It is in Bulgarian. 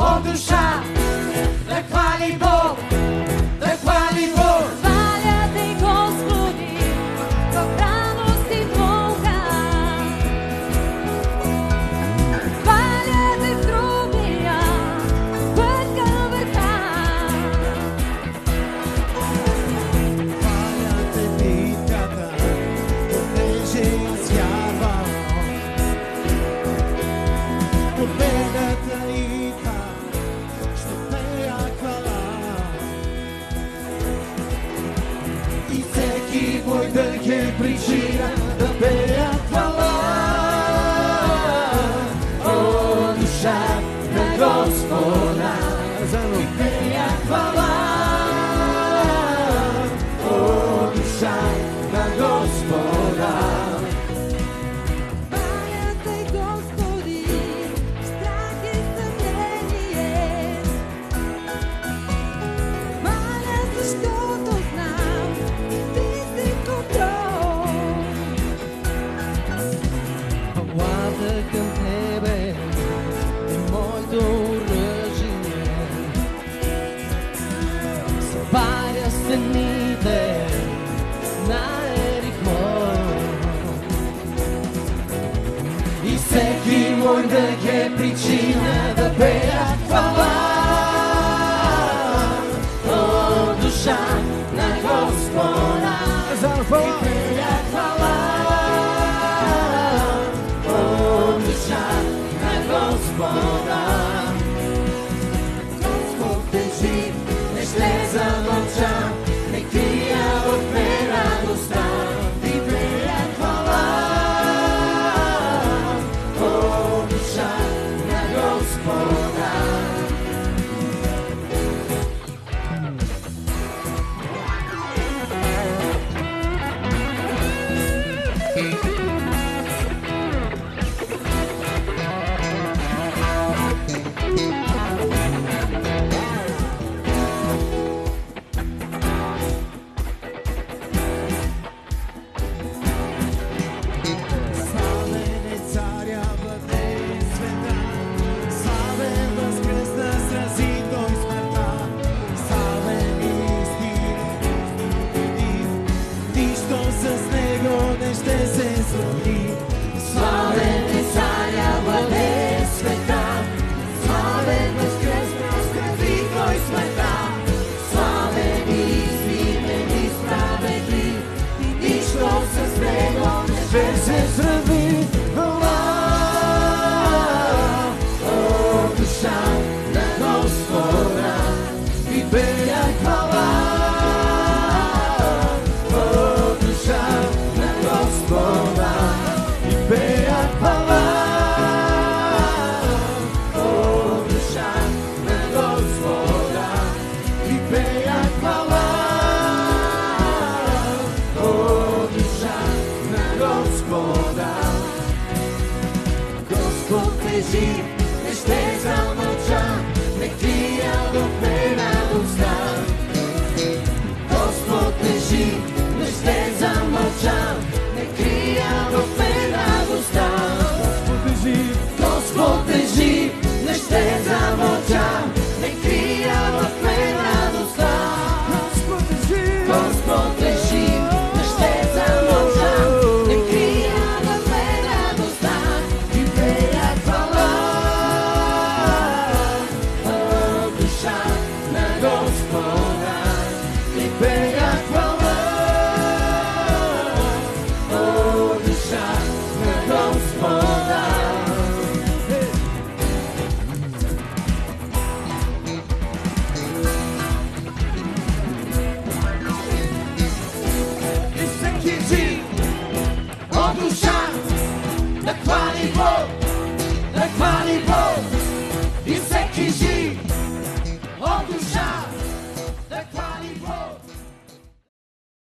о душа, да хвали Бог, да хвали Бог. Хваля те, Господи, в радост и Бога. Хваля те в трудния път към върха. Хваля те битката, понеже изявам. Победата идва, ще пея хвала. И всеки мой дъх е причина да пея хвала. О, душа на Господа, и пея хвала. О, душа на Господа. Хваля те, Господи, в страх и съмнение. Хваля, защото знам, ти си в контрол. Хвалата към тебе е моето оръжие. Събаря стените на Ерихо. И всеки мой дъх е причина да пея хвала. О, душа на Господа, и пея хвала. О, душа на Господа. Господ е жив, не ще замълча, не крия от мен радостта. И пея хвала. О, душа на Господа. Славен е царя, владее света. Славен възкръсна, срази той смъртта. Славен и истинен, нищо с него не ще се сравни. Славен е царя, владее света. Славен възкръсна, скрази той смъртта. Славен и истинен и справедлив, и нищо с него не ще се срави. Хвала, о, душа на Господа, и пея хвала. О, душа на Господа, и пея хвала. О, душа на Господа, и пея хвала. О, душа на Господа. Господ е жив, не ще замълча, не крия в мен радостта. Господ е жив, не ще замълча, не крия в мен радостта. Господ е жив, не ще замълча, не крия в мен радостта. Господ е жив, не ще замълча, не крия в мен радостта. И пея хвала. О, душа на Господа, и пея хвала. О, душа на Господа.